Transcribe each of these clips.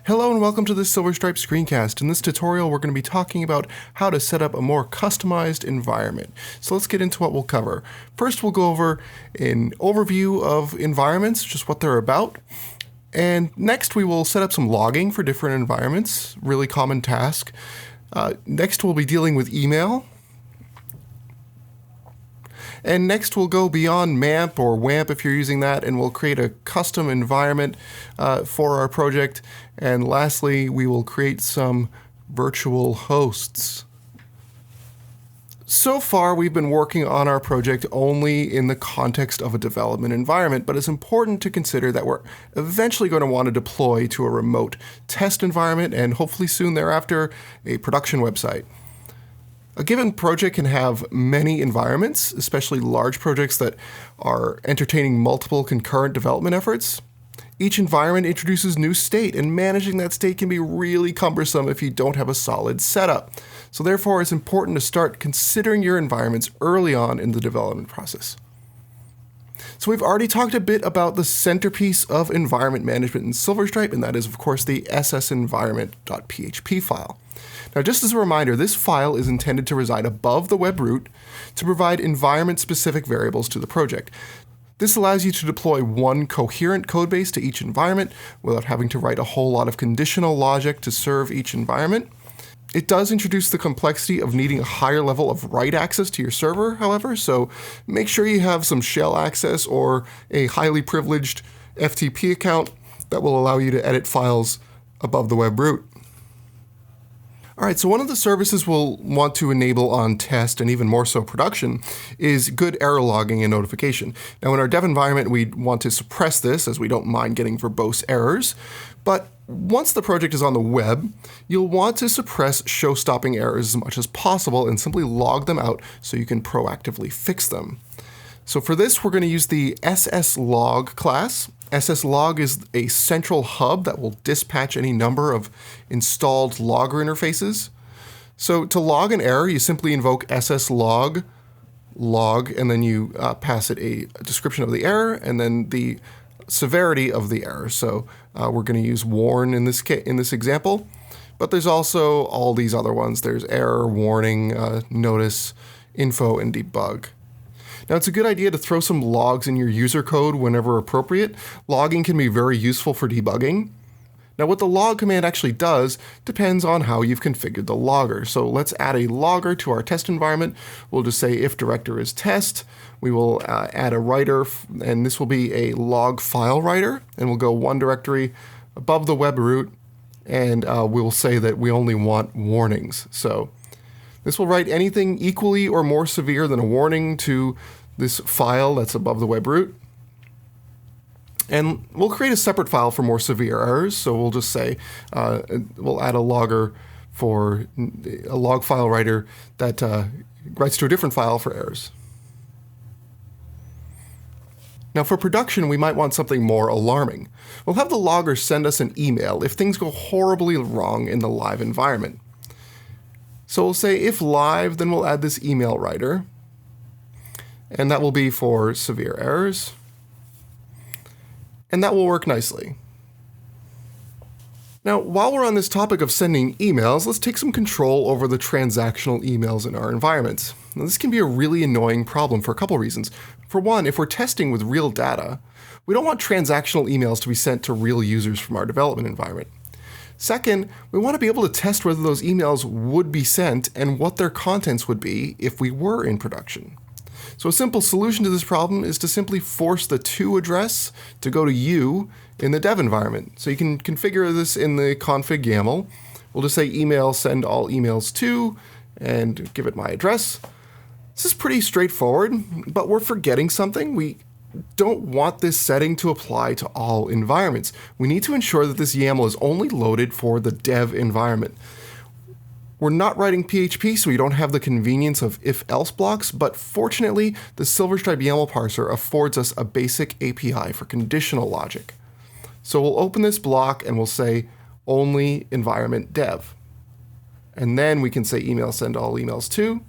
Hello and welcome to this Silverstripe screencast. In this tutorial, we're going to be talking about how to set up a more customized environment. So let's get into what we'll cover. First, we'll go over an overview of environments, just what they're about. And next, we will set up some logging for different environments, really common task. Next, we'll be dealing with email. And next we'll go beyond MAMP or WAMP if you're using that, and we'll create a custom environment for our project. And lastly, we will create some virtual hosts. So far, we've been working on our project only in the context of a development environment, but it's important to consider that we're eventually going to want to deploy to a remote test environment and hopefully soon thereafter a production website. A given project can have many environments, especially large projects that are entertaining multiple concurrent development efforts. Each environment introduces new state, and managing that state can be really cumbersome if you don't have a solid setup. So therefore, it's important to start considering your environments early on in the development process. So we've already talked a bit about the centerpiece of environment management in Silverstripe, and that is, of course, the ssenvironment.php file. Now, just as a reminder, this file is intended to reside above the web root to provide environment-specific variables to the project. This allows you to deploy one coherent codebase to each environment without having to write a whole lot of conditional logic to serve each environment. It does introduce the complexity of needing a higher level of write access to your server, however, so make sure you have some shell access or a highly privileged FTP account that will allow you to edit files above the web root. All right, so one of the services we'll want to enable on test and even more so production is good error logging and notification. Now in our dev environment, we want to suppress this as we don't mind getting verbose errors. But once the project is on the web, you'll want to suppress show-stopping errors as much as possible and simply log them out so you can proactively fix them. So for this, we're going to use the sslog class. sslog is a central hub that will dispatch any number of installed logger interfaces. So to log an error, you simply invoke sslog log, and then you pass it a description of the error and then the severity of the error. So we're going to use warn in this example, but there's also all these other ones. There's error, warning, notice, info, and debug. Now, it's a good idea to throw some logs in your user code whenever appropriate. Logging can be very useful for debugging. Now, what the log command actually does depends on how you've configured the logger. So let's add a logger to our test environment. We'll just say if director is test. We will add a writer, and this will be a log file writer. And we'll go one directory above the web root, and we'll say that we only want warnings. So this will write anything equally or more severe than a warning to this file that's above the web root. And we'll create a separate file for more severe errors. So we'll just say, we'll add a logger for a log file writer that writes to a different file for errors. Now for production, we might want something more alarming. We'll have the logger send us an email if things go horribly wrong in the live environment. So we'll say if live, then we'll add this email writer, and that will be for severe errors, and that will work nicely. Now, while we're on this topic of sending emails, let's take some control over the transactional emails in our environments. Now, this can be a really annoying problem for a couple reasons. For one, if we're testing with real data, we don't want transactional emails to be sent to real users from our development environment. Second, we want to be able to test whether those emails would be sent and what their contents would be if we were in production. So a simple solution to this problem is to simply force the to address to go to you in the dev environment. So you can configure this in the config YAML. We'll just say email send all emails to and give it my address. This is pretty straightforward, but we're forgetting something. We don't want this setting to apply to all environments. We need to ensure that this YAML is only loaded for the dev environment. We're not writing PHP, so we don't have the convenience of if-else blocks, but fortunately, the Silverstripe YAML parser affords us a basic API for conditional logic. So we'll open this block and we'll say only environment dev. And then we can say email send all emails to.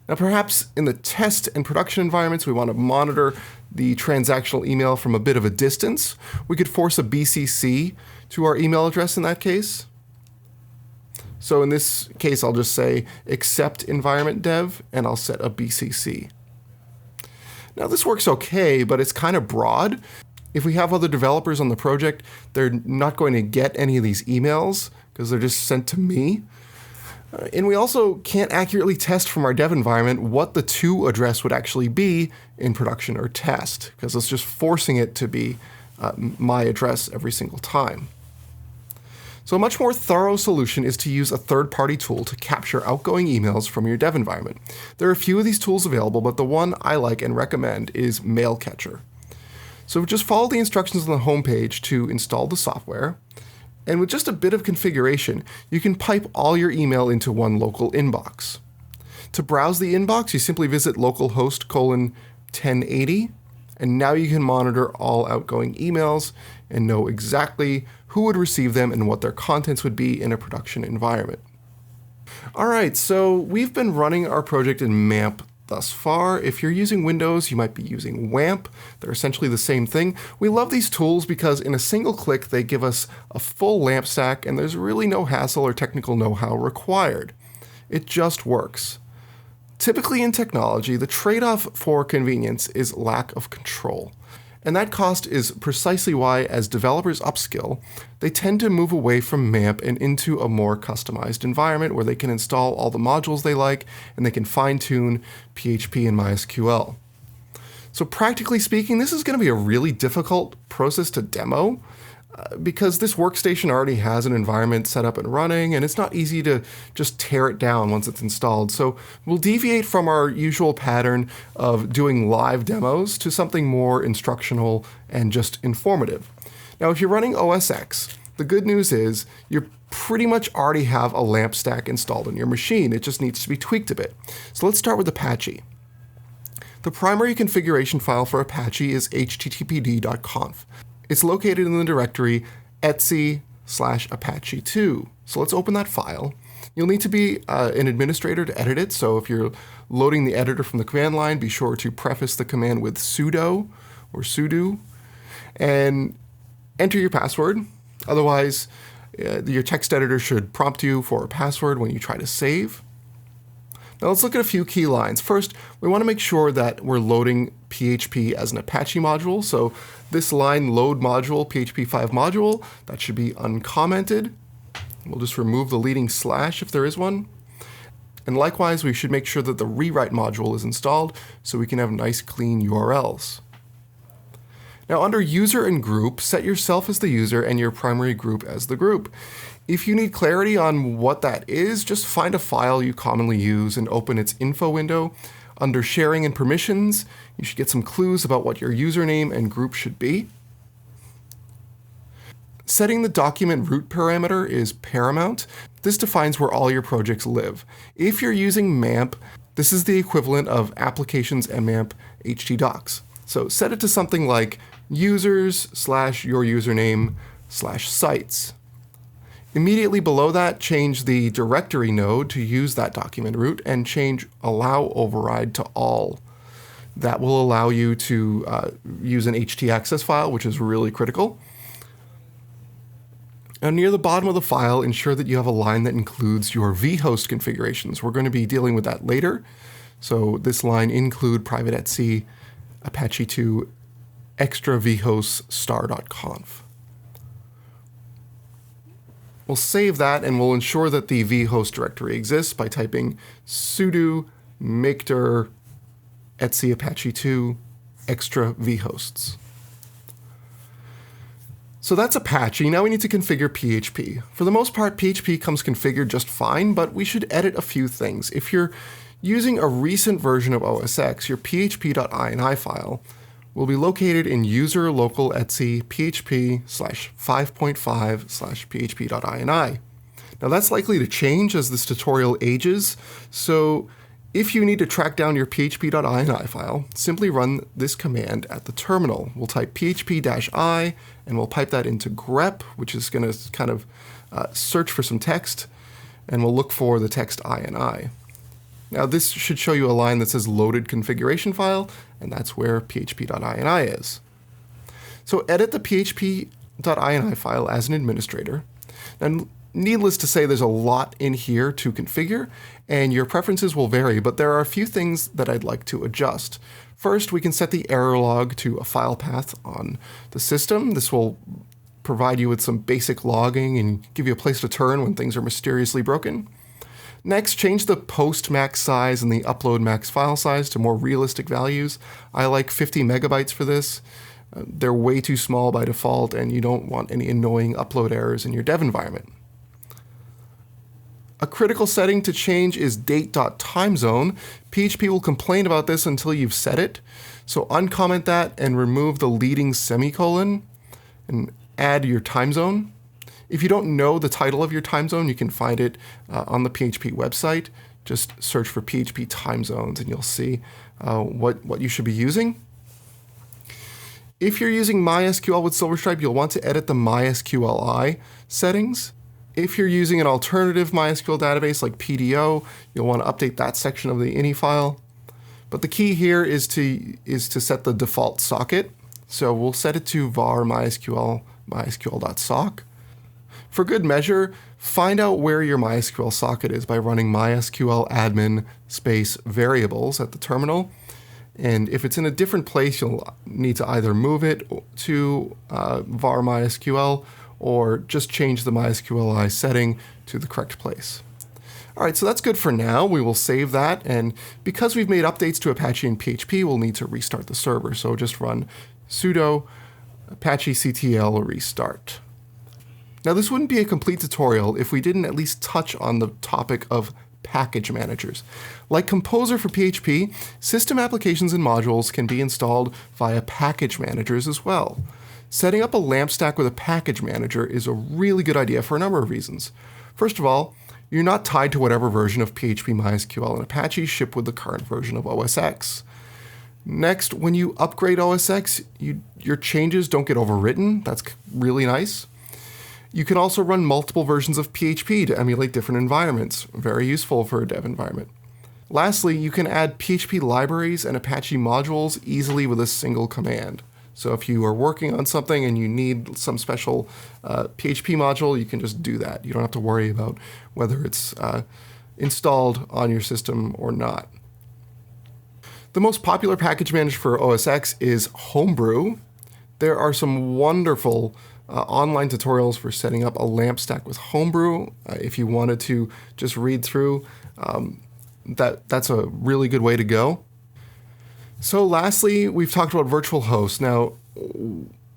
Now perhaps in the test and production environments, we want to monitor the transactional email from a bit of a distance, we could force a BCC to our email address in that case. So in this case, I'll just say accept environment dev, and I'll set a BCC. Now this works okay, but it's kind of broad. If we have other developers on the project, they're not going to get any of these emails because they're just sent to me. And we also can't accurately test from our dev environment what the to address would actually be in production or test, because it's just forcing it to be my address every single time. So a much more thorough solution is to use a third-party tool to capture outgoing emails from your dev environment. There are a few of these tools available, but the one I like and recommend is Mailcatcher. So just follow the instructions on the homepage to install the software, and with just a bit of configuration, you can pipe all your email into one local inbox. To browse the inbox, you simply visit localhost:1080, and now you can monitor all outgoing emails and know exactly who would receive them and what their contents would be in a production environment. All right, so we've been running our project in MAMP thus far. If you're using Windows, you might be using WAMP. They're essentially the same thing. We love these tools because in a single click, they give us a full LAMP stack, and there's really no hassle or technical know-how required. It just works. Typically in technology, the trade-off for convenience is lack of control. And that cost is precisely why, as developers upskill, they tend to move away from MAMP and into a more customized environment where they can install all the modules they like and they can fine-tune PHP and MySQL. So practically speaking, this is going to be a really difficult process to demo because this workstation already has an environment set up and running, and it's not easy to just tear it down once it's installed. So we'll deviate from our usual pattern of doing live demos to something more instructional and just informative. Now, if you're running OS X, the good news is you pretty much already have a LAMP stack installed on your machine. It just needs to be tweaked a bit. So let's start with Apache. The primary configuration file for Apache is httpd.conf. It's located in the directory etc/apache2. So let's open that file. You'll need to be an administrator to edit it, so if you're loading the editor from the command line, be sure to preface the command with sudo or sudo and enter your password. Otherwise, your text editor should prompt you for a password when you try to save. Now let's look at a few key lines. First, we want to make sure that we're loading PHP as an Apache module. So this line, load module, PHP 5 module, that should be uncommented. We'll just remove the leading slash if there is one. And likewise, we should make sure that the rewrite module is installed so we can have nice clean URLs. Now under user and group, set yourself as the user and your primary group as the group. If you need clarity on what that is, just find a file you commonly use and open its info window. Under sharing and permissions, you should get some clues about what your username and group should be. Setting the document root parameter is paramount. This defines where all your projects live. If you're using MAMP, this is the equivalent of applications mmap htdocs. So set it to something like users/your-username/sites. Immediately below that, change the directory node to use that document root and change allow override to all. That will allow you to use an htaccess file, which is really critical. And near the bottom of the file, ensure that you have a line that includes your vhost configurations. We're going to be dealing with that later. So this line include private etc apache2 extra vhost star.conf. We'll save that and we'll ensure that the vhost directory exists by typing sudo make-dir etc apache2 extra vhosts. So that's Apache. Now we need to configure PHP. For the most part, PHP comes configured just fine, but we should edit a few things. If you're using a recent version of OS X, your php.ini file will be located in user local etc php/5.5/php.ini. Now that's likely to change as this tutorial ages, so if you need to track down your php.ini file, simply run this command at the terminal. We'll type php-i and we'll pipe that into grep, which is going to kind of search for some text, and we'll look for the text ini. Now this should show you a line that says loaded configuration file, and that's where php.ini is. So edit the php.ini file as an administrator. And needless to say, there's a lot in here to configure, and your preferences will vary, but there are a few things that I'd like to adjust. First, we can set the error log to a file path on the system. This will provide you with some basic logging and give you a place to turn when things are mysteriously broken. Next, change the post max size and the upload max file size to more realistic values. I like 50 megabytes for this. They're way too small by default, and you don't want any annoying upload errors in your dev environment. A critical setting to change is date.timezone. PHP will complain about this until you've set it. So uncomment that and remove the leading semicolon and add your time zone. If you don't know the title of your time zone, you can find it on the PHP website. Just search for PHP time zones and you'll see what you should be using. If you're using MySQL with Silverstripe, you'll want to edit the MySQLi settings. If you're using an alternative MySQL database like PDO, you'll want to update that section of the ini file. But the key here is to set the default socket. So we'll set it to var mysql.sock. For good measure, find out where your MySQL socket is by running mysql admin space variables at the terminal. And if it's in a different place, you'll need to either move it to var mysql or just change the MySQLi setting to the correct place. All right, so that's good for now. We will save that, and because we've made updates to Apache and PHP, we'll need to restart the server. So just run sudo apache-ctl restart. Now this wouldn't be a complete tutorial if we didn't at least touch on the topic of package managers. Like Composer for PHP, system applications and modules can be installed via package managers as well. Setting up a LAMP stack with a package manager is a really good idea for a number of reasons. First of all, you're not tied to whatever version of PHP, MySQL, and Apache ship with the current version of OS X. Next, when you upgrade OS X, your changes don't get overwritten. That's really nice. You can also run multiple versions of PHP to emulate different environments. Very useful for a dev environment. Lastly, you can add PHP libraries and Apache modules easily with a single command. So if you are working on something and you need some special PHP module, you can just do that. You don't have to worry about whether it's installed on your system or not. The most popular package manager for OS X is Homebrew. There are some wonderful online tutorials for setting up a LAMP stack with Homebrew. If you wanted to just read through, that's a really good way to go. So lastly, we've talked about virtual hosts. Now,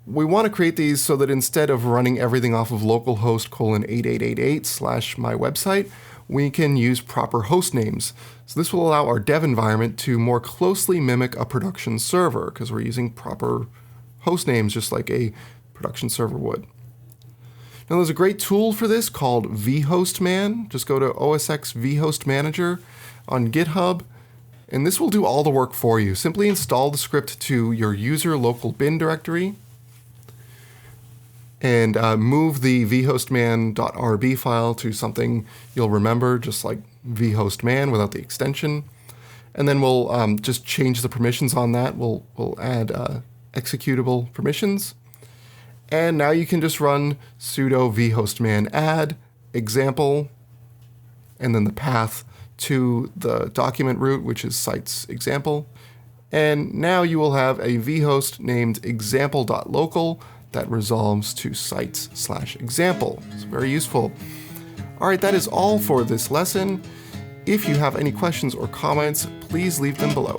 we want to create these so that instead of running everything off of localhost :8888/my website, we can use proper host names. So this will allow our dev environment to more closely mimic a production server because we're using proper host names just like a production server would. Now there's a great tool for this called vHostman. Just go to OS X vHost Manager on GitHub, and this will do all the work for you. Simply install the script to your user local bin directory and move the vhostman.rb file to something you'll remember, just like vhostman without the extension. And then we'll just change the permissions on that. We'll add executable permissions. And now you can just run sudo vhostman add example and then the path to the document root, which is sites example. And now you will have a vhost named example.local that resolves to sites/example. It's very useful. All right, that is all for this lesson. If you have any questions or comments, please leave them below.